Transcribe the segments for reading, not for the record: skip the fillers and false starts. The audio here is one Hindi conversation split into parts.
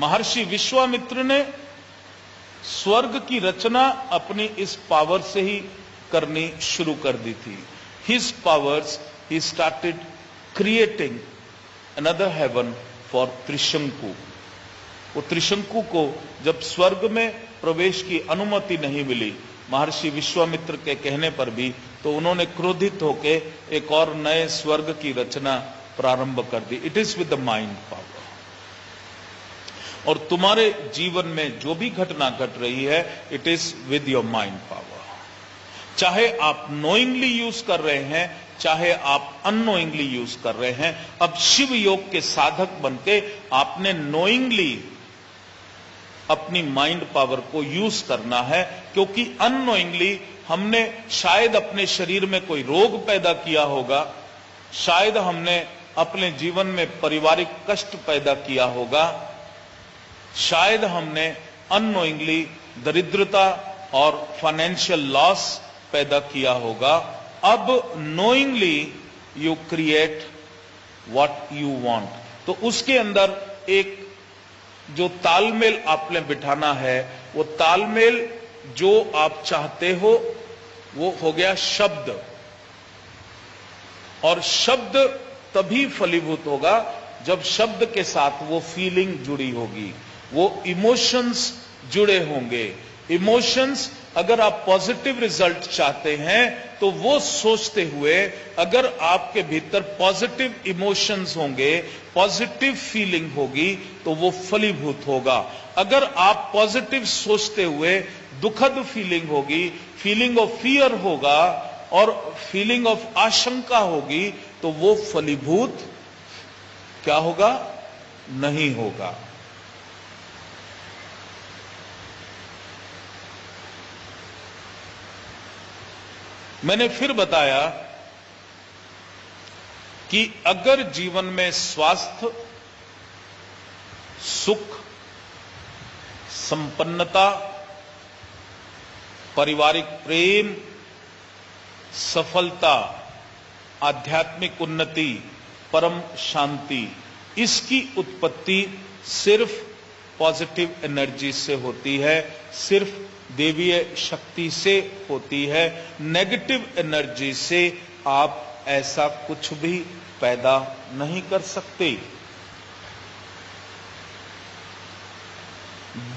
महर्षि विश्वामित्र ने स्वर्ग की रचना अपनी इस पावर से ही करनी शुरू कर दी थी। His powers he started creating another heaven for Trishanku. वो त्रिशंकु को जब स्वर्ग में प्रवेश की अनुमति नहीं मिली महर्षि विश्वामित्र के कहने पर भी, तो उन्होंने क्रोधित होकर एक और नए स्वर्ग की रचना प्रारंभ कर दी। It is with the mind power. और तुम्हारे जीवन में जो भी घटना घट रही है, it is with your mind power. चाहे आप नोइंगली यूज कर रहे हैं, चाहे आप अननोइंगली यूज कर रहे हैं, अब शिव योग के साधक बनके आपने नोइंगली अपनी माइंड पावर को यूज करना है, क्योंकि अननोइंगली हमने शायद अपने शरीर में कोई रोग पैदा किया होगा, शायद हमने अपने जीवन में पारिवारिक कष्ट पैदा किया होगा, शायद हमने अननोइंगली दरिद्रता और फाइनेंशियल लॉस पैदा किया होगा। अब knowingly you create what you want. तो उसके अंदर एक जो तालमेल आपने बिठाना है, वो तालमेल जो आप चाहते हो वो हो गया शब्द। और शब्द तभी फलीभूत होगा जब शब्द के साथ वो फीलिंग जुड़ी होगी, वो इमोशंस जुड़े होंगे। इमोशंस, अगर आप पॉजिटिव रिजल्ट चाहते हैं तो वो सोचते हुए अगर आपके भीतर पॉजिटिव इमोशंस होंगे, पॉजिटिव फीलिंग होगी, तो वो फलीभूत होगा। अगर आप पॉजिटिव सोचते हुए दुखद फीलिंग होगी, फीलिंग ऑफ फियर होगा और फीलिंग ऑफ आशंका होगी, तो वो फलीभूत क्या होगा? नहीं होगा। मैंने फिर बताया कि अगर जीवन में स्वास्थ्य, सुख, संपन्नता, पारिवारिक प्रेम, सफलता, आध्यात्मिक उन्नति, परम शांति, इसकी उत्पत्ति सिर्फ पॉजिटिव एनर्जी से होती है, सिर्फ देवीय शक्ति से होती है। नेगेटिव एनर्जी से आप ऐसा कुछ भी पैदा नहीं कर सकते।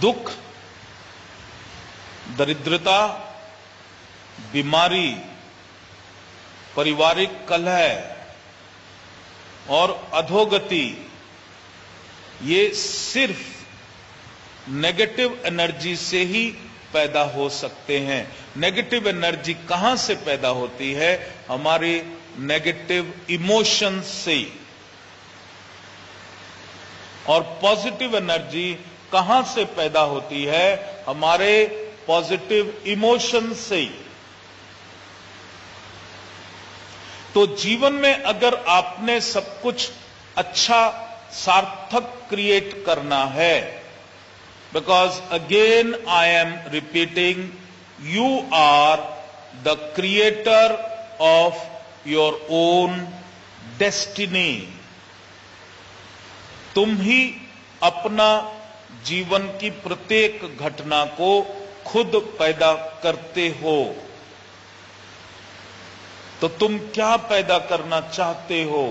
दुख, दरिद्रता, बीमारी, पारिवारिक कलह और अधोगति, ये सिर्फ नेगेटिव एनर्जी से ही पैदा हो सकते हैं। नेगेटिव एनर्जी कहां से पैदा होती है? हमारे नेगेटिव इमोशंस से। और पॉजिटिव एनर्जी कहां से पैदा होती है? हमारे पॉजिटिव इमोशंस से। तो जीवन में अगर आपने सब कुछ अच्छा सार्थक क्रिएट करना है, because again I am repeating, you are the creator of your own destiny. तुम ही अपना जीवन की प्रत्येक घटना को खुद पैदा करते हो। तो तुम क्या पैदा करना चाहते हो?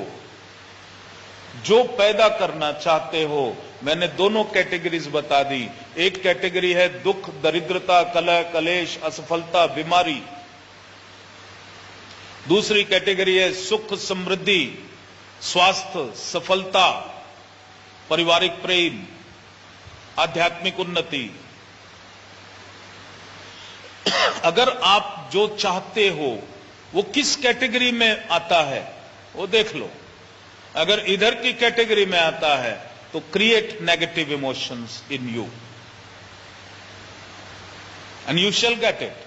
जो पैदा करना चाहते हो, मैंने दोनों कैटेगरीज बता दी। एक कैटेगरी है दुख, दरिद्रता, कलह, कलेश, असफलता, बीमारी। दूसरी कैटेगरी है सुख, समृद्धि, स्वास्थ्य, सफलता, पारिवारिक प्रेम, आध्यात्मिक उन्नति। अगर आप जो चाहते हो वो किस कैटेगरी में आता है वो देख लो। अगर इधर की कैटेगरी में आता है तो create negative emotions in you and you shall get it.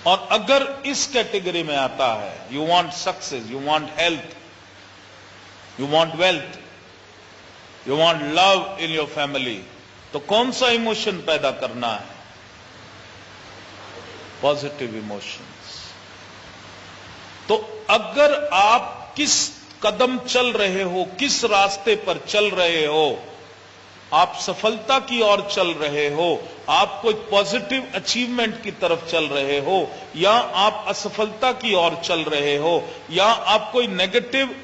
और अगर इस कैटेगरी में आता है, you want success, you want health, you want wealth, you want love in your family, तो कौन सा इमोशन पैदा करना है? Positive emotions. तो अगर आप किस कदम चल रहे हो, किस रास्ते पर चल रहे हो, आप सफलता की ओर चल रहे हो, आप कोई पॉजिटिव अचीवमेंट की तरफ चल रहे हो, या आप असफलता की ओर चल रहे हो, या आप कोई नेगेटिव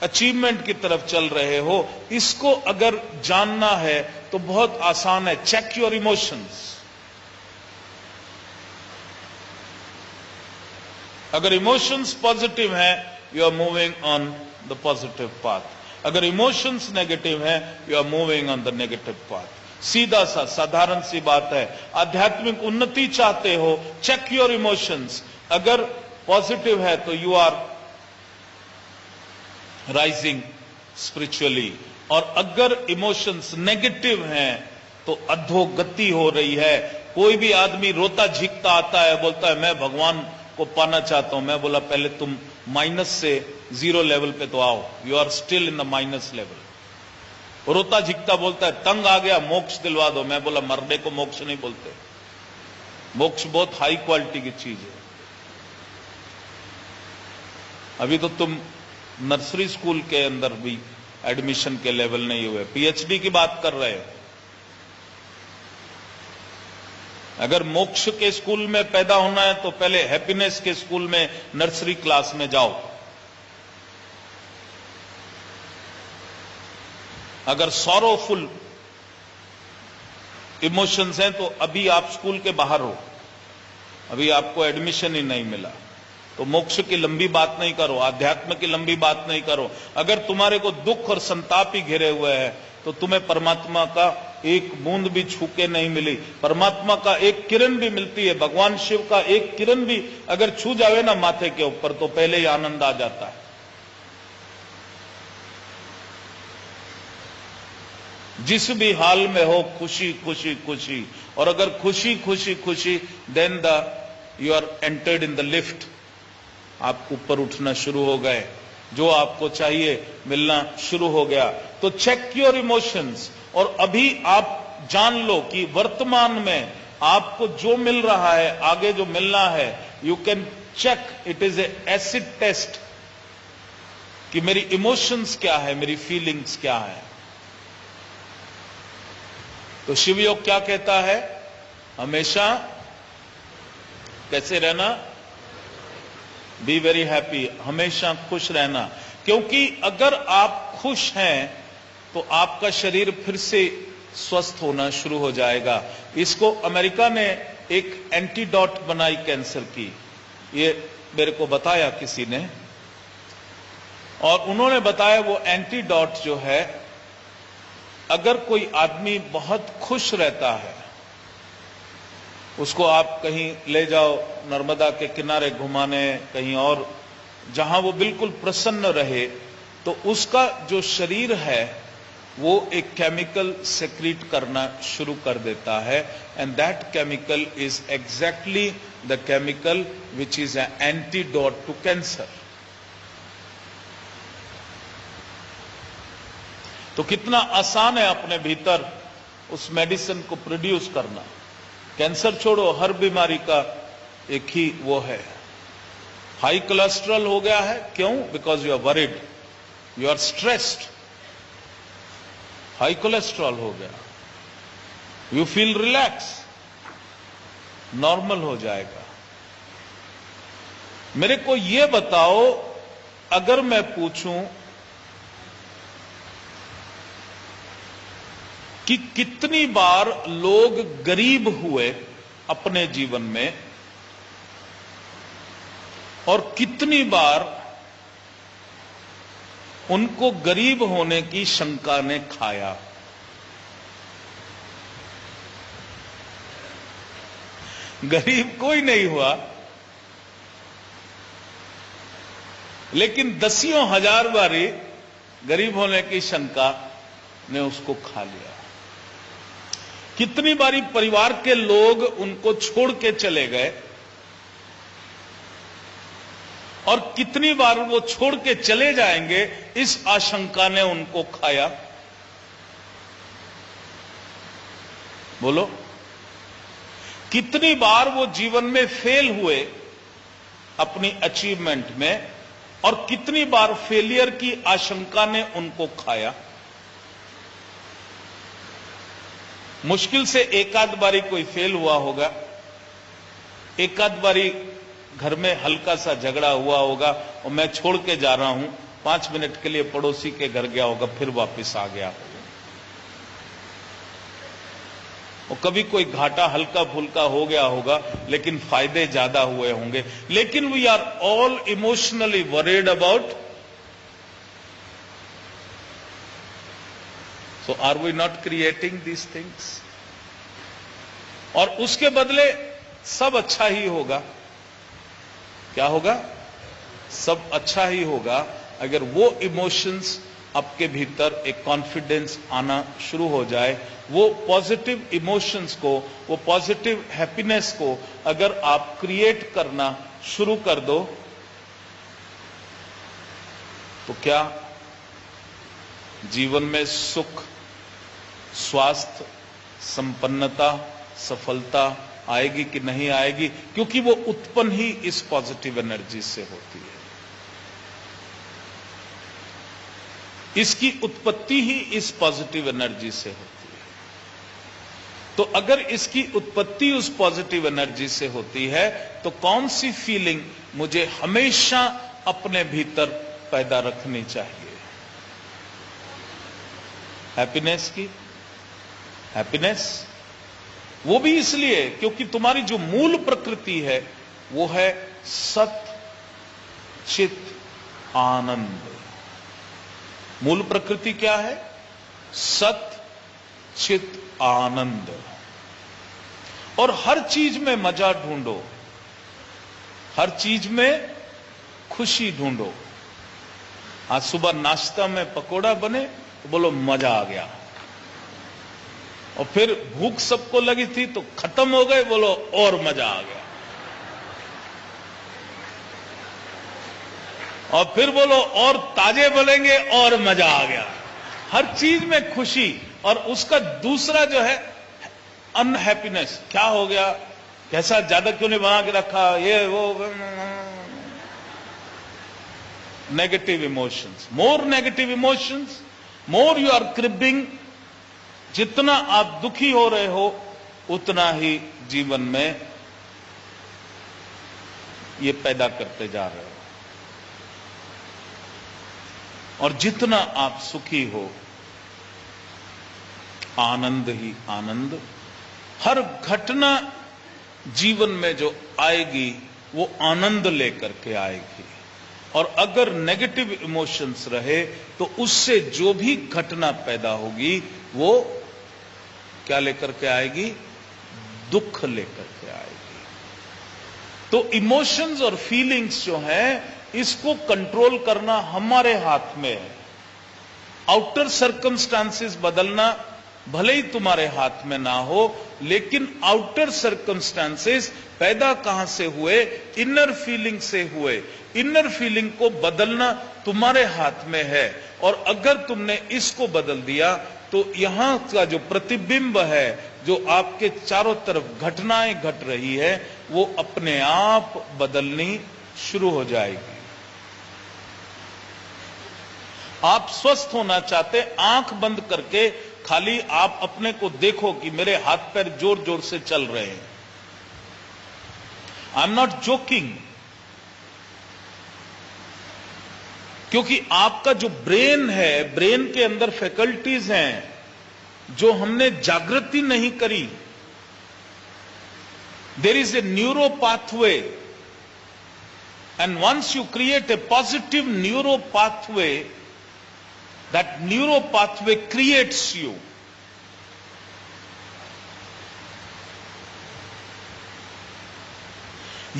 अचीवमेंट की तरफ चल रहे हो, इसको अगर जानना है तो बहुत आसान है। Check your emotions. अगर इमोशंस पॉजिटिव हैं, you are moving on the positive path. अगर इमोशंस नेगेटिव हैं, you are moving on the negative path. सीधा सा साधारण सी बात है। आध्यात्मिक उन्नति चाहते हो, चेक योर इमोशंस। अगर पॉजिटिव है तो यू आर राइजिंग स्पिरिचुअली, और अगर इमोशंस नेगेटिव हैं तो अधोगति हो रही है। कोई भी आदमी रोता झिकता आता है, बोलता है मैं भगवान को पाना चाहता हूं। मैं बोला पहले तुम माइनस से 0 लेवल पे तो आओ, you are still in the minus level. रोता झिकता बोलता है तंग आ गया, मोक्ष दिलवा दो। मैं बोला मरने को मोक्ष नहीं बोलते, मोक्ष बहुत हाई क्वालिटी की चीज है। अभी तो तुम नर्सरी स्कूल के अंदर भी एडमिशन के लेवल नहीं हुए, पीएचडी की बात कर रहे हो। अगर मोक्ष के स्कूल में पैदा होना है तो पहले हैप्पीनेस के स्कूल में नर्सरी क्लास में जाओ। अगर सॉरोफुल इमोशंस हैं तो अभी आप स्कूल के बाहर हो, अभी आपको एडमिशन ही नहीं मिला। तो मोक्ष की लंबी बात नहीं करो, आध्यात्म की लंबी बात नहीं करो। अगर तुम्हारे को दुख और संताप ही घिरे हुए हैं तो तुम्हें परमात्मा का एक बूंद भी छूके नहीं मिली, परमात्मा का एक किरण भी मिलती है, भगवान शिव का एक किरण भी अगर छू जावे ना माथे के ऊपर तो पहले ही आनंद आ जाता है। जिस भी हाल में हो खुशी खुशी खुशी, और अगर खुशी खुशी खुशी then you are entered in the lift. आप ऊपर उठना शुरू हो गए, जो आपको चाहिए मिलना शुरू हो गया। तो चेक योर इमोशंस, और अभी आप जान लो कि वर्तमान में आपको जो मिल रहा है, आगे जो मिलना है, you can check, it is a acid test कि मेरी इमोशंस क्या है, मेरी फीलिंग्स क्या है। तो शिवयोग क्या कहता है? हमेशा कैसे रहना? बी वेरी हैप्पी, हमेशा खुश रहना। क्योंकि अगर आप खुश हैं तो आपका शरीर फिर से स्वस्थ होना शुरू हो जाएगा। इसको अमेरिका ने एक एंटीडोट बनाई कैंसर की, ये मेरे को बताया किसी ने, और उन्होंने बताया वो एंटीडोट जो है, अगर कोई आदमी बहुत खुश रहता है, उसको आप कहीं ले जाओ नर्मदा के किनारे घुमाने, कहीं और जहां वो बिल्कुल प्रसन्न रहे, तो उसका जो शरीर है वो एक केमिकल सेक्रीट करना शुरू कर देता है, and that chemical is exactly the chemical which is an antidote to cancer. तो कितना आसान है अपने भीतर उस मेडिसिन को प्रोड्यूस करना। कैंसर छोड़ो, हर बीमारी का एक ही वो है। हाई कोलेस्ट्रॉल हो गया है, क्यों? Because you are worried, you are stressed. High cholesterol हो गया, यू फील रिलैक्स, नॉर्मल हो जाएगा। मेरे को ये बताओ, अगर मैं पूछूं कि कितनी बार लोग गरीब हुए अपने जीवन में, और कितनी बार उनको गरीब होने की शंका ने खाया। गरीब कोई नहीं हुआ, लेकिन दसियों हजार बारी गरीब होने की शंका ने उसको खा लिया। कितनी बारी परिवार के लोग उनको छोड़ के चले गए, और कितनी बार वो छोड़ के चले जाएंगे, इस आशंका ने उनको खाया। बोलो, कितनी बार वो जीवन में फेल हुए अपनी अचीवमेंट में, और कितनी बार फेलियर की आशंका ने उनको खाया। मुश्किल से एक आध बारी कोई फेल हुआ होगा, एक आध बारी घर में हल्का सा झगड़ा हुआ होगा और मैं छोड़ के जा रहा हूं, 5 मिनट के लिए पड़ोसी के घर गया होगा, फिर वापस आ गया। और कभी कोई घाटा हल्का फुल्का हो गया होगा, लेकिन फायदे ज्यादा हुए होंगे। लेकिन we are all emotionally worried about, so are we not creating these things? और उसके बदले सब अच्छा ही होगा। क्या होगा? सब अच्छा ही होगा अगर वो इमोशंस आपके भीतर एक कॉन्फिडेंस आना शुरू हो जाए, वो पॉजिटिव इमोशंस को, वो पॉजिटिव हैप्पीनेस को अगर आप क्रिएट करना शुरू कर दो, तो क्या जीवन में सुख, स्वास्थ्य, संपन्नता, सफलता आएगी कि नहीं आएगी? क्योंकि वो उत्पन्न ही इस पॉजिटिव एनर्जी से होती है। इसकी उत्पत्ति ही इस पॉजिटिव एनर्जी से होती है। तो अगर इसकी उत्पत्ति उस पॉजिटिव एनर्जी से होती है, तो कौन सी फीलिंग मुझे हमेशा अपने भीतर पैदा रखनी चाहिए? हैप्पीनेस की। हैप्पीनेस वो भी इसलिए क्योंकि तुम्हारी जो मूल प्रकृति है वो है सत चित आनंद। मूल प्रकृति क्या है? सत चित आनंद। और हर चीज में मजा ढूंढो, हर चीज में खुशी ढूंढो। आज सुबह नाश्ता में पकोड़ा बने तो बोलो मजा आ गया, और फिर भूख सबको लगी थी तो खत्म हो गए, बोलो और मजा आ गया, और फिर बोलो और ताजे बनेंगे और मजा आ गया। हर चीज में खुशी। और उसका दूसरा जो है अनहैप्पीनेस, क्या हो गया, कैसा, ज्यादा क्यों नहीं बना के रखा, ये वो, negative emotions. More negative emotions, more you are cribbing. जितना आप दुखी हो रहे हो उतना ही जीवन में ये पैदा करते जा रहे हो, और जितना आप सुखी हो, आनंद ही आनंद। हर घटना जीवन में जो आएगी वो आनंद लेकर के आएगी। और अगर नेगेटिव इमोशंस रहे तो उससे जो भी घटना पैदा होगी वो क्या लेकर के आएगी? दुख लेकर के आएगी। तो इमोशंस और फीलिंग्स जो हैं, इसको कंट्रोल करना हमारे हाथ में है। आउटर सर्कमस्टांसेस बदलना भले ही तुम्हारे हाथ में ना हो, लेकिन आउटर सर्कमस्टांसेस पैदा कहां से हुए? इनर फीलिंग से हुए। इनर फीलिंग को बदलना तुम्हारे हाथ में है। और अगर तुमने इसको बदल दिया तो यहां का जो प्रतिबिंब है, जो आपके चारों तरफ घटनाएं घट रही है, वो अपने आप बदलनी शुरू हो जाएगी। आप स्वस्थ होना चाहते, आंख बंद करके खाली आप अपने को देखो कि मेरे हाथ पैर जोर जोर से चल रहे हैं। I am not joking. क्योंकि आपका जो ब्रेन है, ब्रेन के अंदर फैकल्टीज हैं जो हमने जागृति नहीं करी। There is a neuro pathway, and once you create a positive neuro pathway, that neuro pathway creates you.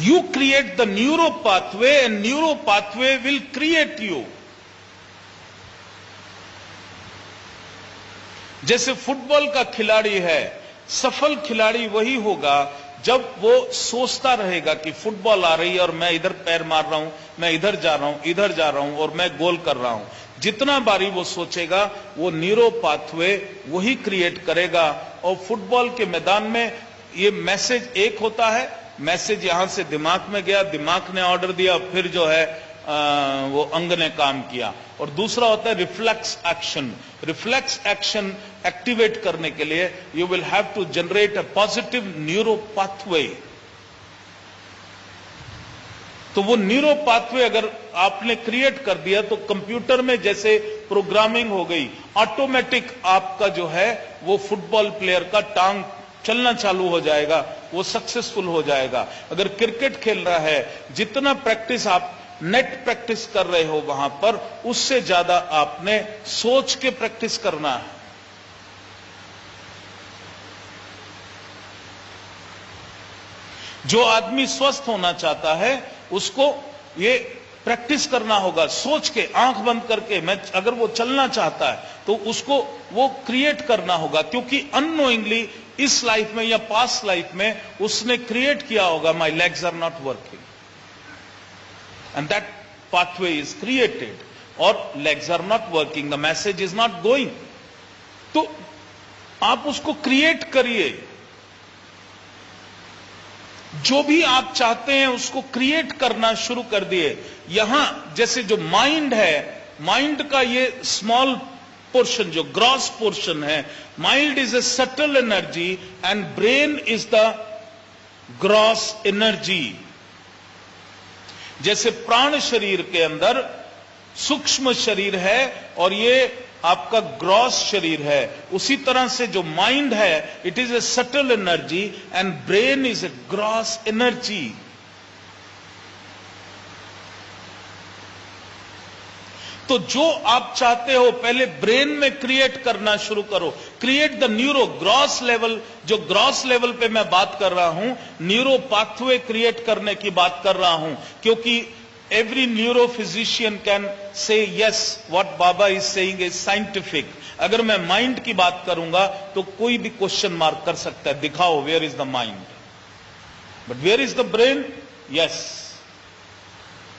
You create the neuro pathway and neuro pathway will create you. जैसे फुटबॉल का खिलाड़ी है, सफल खिलाड़ी वही होगा जब वो सोचता रहेगा कि फुटबॉल आ रही है और मैं इधर पैर मार रहा हूं, मैं इधर जा रहा हूं, इधर जा रहा हूं और मैं गोल कर रहा हूं। जितना बारी वो सोचेगा वो न्यूरो पाथवे वही क्रिएट करेगा। और फुटबॉल के मैदान में ये मैसेज एक होता है, मैसेज यहां से दिमाग में गया, दिमाग ने ऑर्डर दिया, फिर जो है वो अंग ने काम किया। और दूसरा होता है reflex action. Reflex action activate करने के लिए you will have to generate a positive neuro pathway. तो वो न्यूरो पाथवे अगर आपने क्रिएट कर दिया तो कंप्यूटर में जैसे प्रोग्रामिंग हो गई, ऑटोमेटिक आपका जो है वो फुटबॉल प्लेयर का टांग चलना चालू हो जाएगा, वो सक्सेसफुल हो जाएगा। अगर क्रिकेट खेल रहा है, जितना प्रैक्टिस आप नेट प्रैक्टिस कर रहे हो वहां पर, उससे ज्यादा आपने सोच के प्रैक्टिस करना है। जो आदमी स्वस्थ होना चाहता है उसको ये प्रैक्टिस करना होगा, सोच के, आंख बंद करके। मैं अगर वो चलना चाहता है तो उसको वो क्रिएट करना होगा, क्योंकि अननोइंगली इस लाइफ में या पास्ट लाइफ में उसने क्रिएट किया होगा, my legs are not working, and that pathway is created, और legs are not working, the message is not going. तो आप उसको क्रिएट करिए, जो भी आप चाहते हैं उसको क्रिएट करना शुरू कर दिए। यहां जैसे जो माइंड है, माइंड का ये स्मॉल पोर्शन, जो ग्रॉस पोर्शन है, mind is a subtle energy and brain is the gross energy. जैसे प्राण शरीर के अंदर सूक्ष्म शरीर है और ये आपका ग्रॉस शरीर है, उसी तरह से जो माइंड है, it is A subtle energy and brain is a gross energy. तो जो आप चाहते हो पहले ब्रेन में क्रिएट करना शुरू करो। Create the neuro gross level, जो ग्रॉस लेवल पे मैं बात कर रहा हूं, न्यूरो पाथवे क्रिएट करने की बात कर रहा हूं, क्योंकि every neurophysician can say yes, what Baba is saying is scientific. अगर मैं माइंड की बात करूंगा तो कोई भी क्वेश्चन मार्क कर सकता है, दिखाओ where is the mind, but where is the brain? Yes.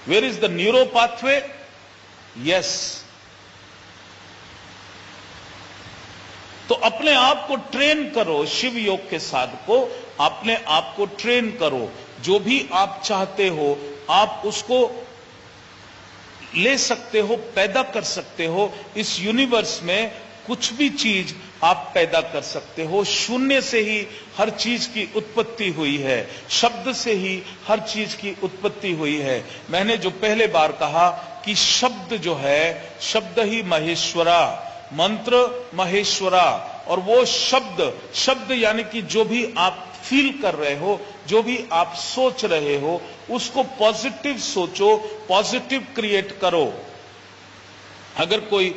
Where is the neuro pathway? Yes. तो अपने आप को ट्रेन करो, शिव योग के साथ को अपने आप को ट्रेन करो। जो भी आप चाहते हो आप उसको ले सकते हो, पैदा कर सकते हो। इस यूनिवर्स में कुछ भी चीज आप पैदा कर सकते हो। शून्य से ही हर चीज की उत्पत्ति हुई है, शब्द से ही हर चीज की उत्पत्ति हुई है। मैंने जो पहले बार कहा कि शब्द जो है, शब्द ही महेश्वरा, मंत्र महेश्वरा, और वो शब्द यानी कि जो भी आप फील कर रहे हो, जो भी आप सोच रहे हो, उसको पॉजिटिव सोचो, पॉजिटिव क्रिएट करो। अगर कोई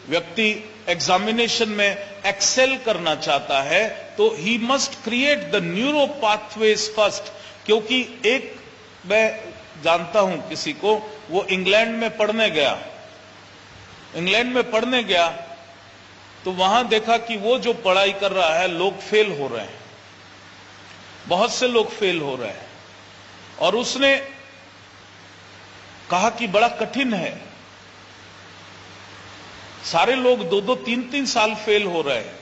व्यक्ति एग्जामिनेशन में एक्सेल करना चाहता है तो he must create the neuro pathways first. क्योंकि एक मैं जानता हूं किसी को, वो इंग्लैंड में पढ़ने गया तो वहां देखा कि वो जो पढ़ाई कर रहा है लोग फेल हो रहे हैं, बहुत से लोग फेल हो रहे हैं, और उसने कहा कि बड़ा कठिन है, सारे लोग 2-2, 3-3 साल फेल हो रहे हैं,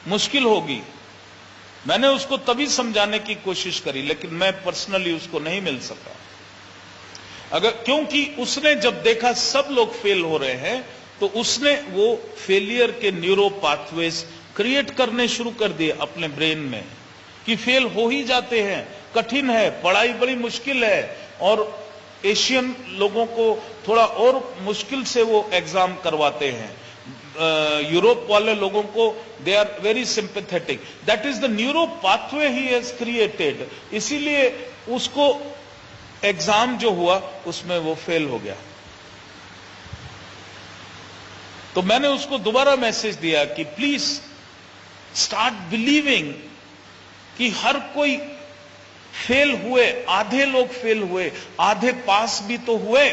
मुश्किल होगी। मैंने उसको तभी समझाने की कोशिश करी, लेकिन मैं पर्सनली उसको नहीं मिल सका। क्योंकि उसने जब देखा सब लोग फेल हो रहे हैं तो उसने वो फेलियर के न्यूरो पाथवेज क्रिएट करने शुरू कर दिए अपने ब्रेन में कि फेल हो ही जाते हैं, कठिन है, पढ़ाई बड़ी मुश्किल है, और एशियन लोगों को थोड़ा और मुश्किल से वो एग्जाम करवाते हैं। यूरोप वाले लोगों को they are very sympathetic. That is the neuro pathway he has created. इसीलिए उसको एग्जाम जो हुआ उसमें वो फेल हो गया। तो मैंने उसको दोबारा मैसेज दिया कि प्लीज स्टार्ट बिलीविंग कि हर कोई फेल हुए, आधे लोग फेल हुए, आधे पास भी तो हुए।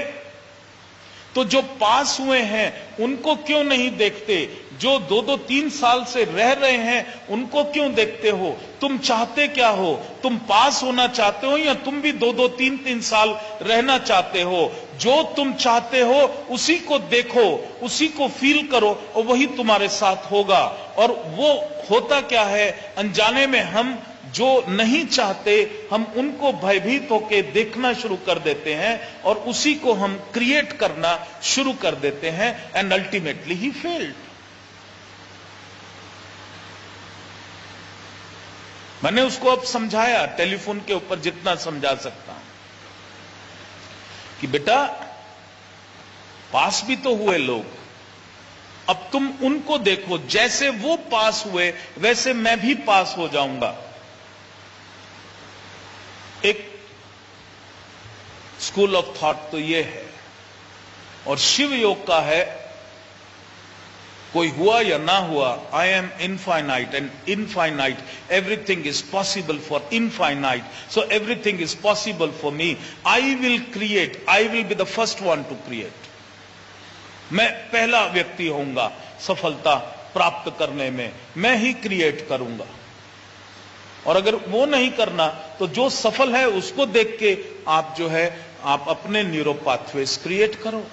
तो जो पास हुए हैं उनको क्यों नहीं देखते? जो 2-2, 3 साल से रह रहे हैं उनको क्यों देखते हो? तुम चाहते क्या हो? तुम पास होना चाहते हो या तुम भी 2-2, 3-3 साल रहना चाहते हो? जो तुम चाहते हो उसी को देखो, उसी को फील करो, और वही तुम्हारे साथ होगा। और वो होता क्या है, अनजाने में हम जो नहीं चाहते हम उनको भयभीत होकर देखना शुरू कर देते हैं और उसी को हम क्रिएट करना शुरू कर देते हैं, एंड अल्टीमेटली ही फेल्ड। मैंने उसको अब समझाया टेलीफोन के ऊपर जितना समझा सकता हूं कि बेटा पास भी तो हुए लोग, अब तुम उनको देखो, जैसे वो पास हुए वैसे मैं भी पास हो जाऊंगा। एक स्कूल ऑफ थॉट तो ये है, और शिव योग का है कोई हुआ या ना हुआ, I am infinite and infinite everything is possible for infinite, so everything is possible for me. I will create, I will be the first one two create. मैं पहला व्यक्ति होऊंगा सफलता प्राप्त करने में, मैं ही क्रिएट करूंगा। और अगर वो नहीं करना तो जो सफल है उसको देख के आप जो है आप अपने न्यूरो पाथवेज क्रिएट करो।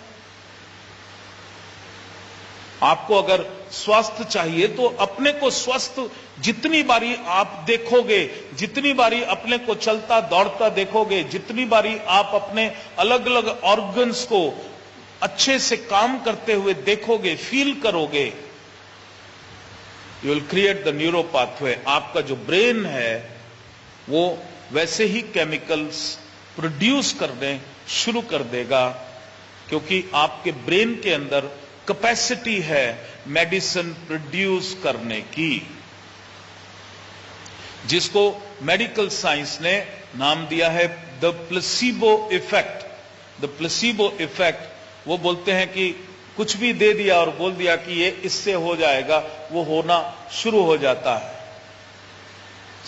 आपको अगर स्वास्थ्य चाहिए तो अपने को स्वस्थ जितनी बारी आप देखोगे, जितनी बारी अपने को चलता दौड़ता देखोगे, जितनी बारी आप अपने अलग अलग ऑर्गन्स को अच्छे से काम करते हुए देखोगे, फील करोगे, you will create the neuro pathway. आपका जो ब्रेन है वो वैसे ही केमिकल्स प्रोड्यूस करने शुरू कर देगा, क्योंकि आपके ब्रेन के अंदर कैपेसिटी है मेडिसिन प्रोड्यूस करने की, जिसको मेडिकल साइंस ने नाम दिया है the placebo effect. The placebo effect, वो बोलते हैं कि कुछ भी दे दिया और बोल दिया कि ये इससे हो जाएगा, वो होना शुरू हो जाता है।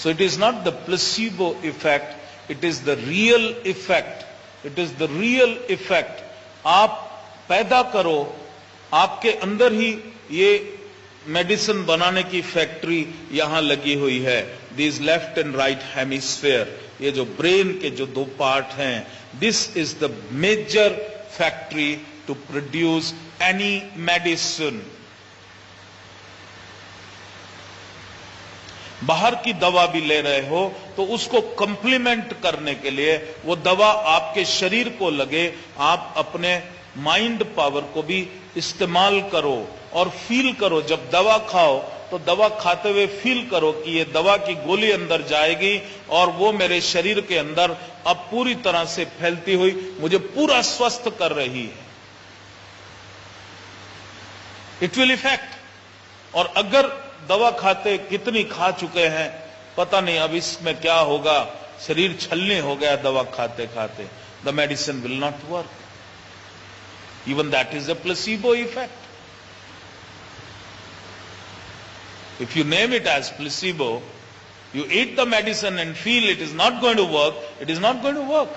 So it is not the placebo effect, it is the real effect. It is the real effect. आप पैदा करो, आपके अंदर ही ये मेडिसिन बनाने की फैक्ट्री यहां लगी हुई है। This left and right hemisphere, ये जो ब्रेन के जो दो पार्ट हैं, this is the major factory to produce any medicine. बाहर की दवा भी ले रहे हो तो उसको कंप्लीमेंट करने के लिए वो दवा आपके शरीर को लगे, आप अपने माइंड पावर को भी इस्तेमाल करो और फील करो। जब दवा खाओ तो दवा खाते हुए फील करो कि ये दवा की गोली अंदर जाएगी और वो मेरे शरीर के अंदर अब पूरी तरह से फैलती हुई मुझे पूरा स्वस्थ कर रही है। It will effect. और अगर दवा खाते कितनी खा चुके हैं पता नहीं, अब इसमें क्या होगा, शरीर छलनी हो गया दवा खाते खाते, the medicine will not work. Even that is a placebo effect. If you name it as placebo, you eat the medicine and feel it is not going to work, it is not going to work.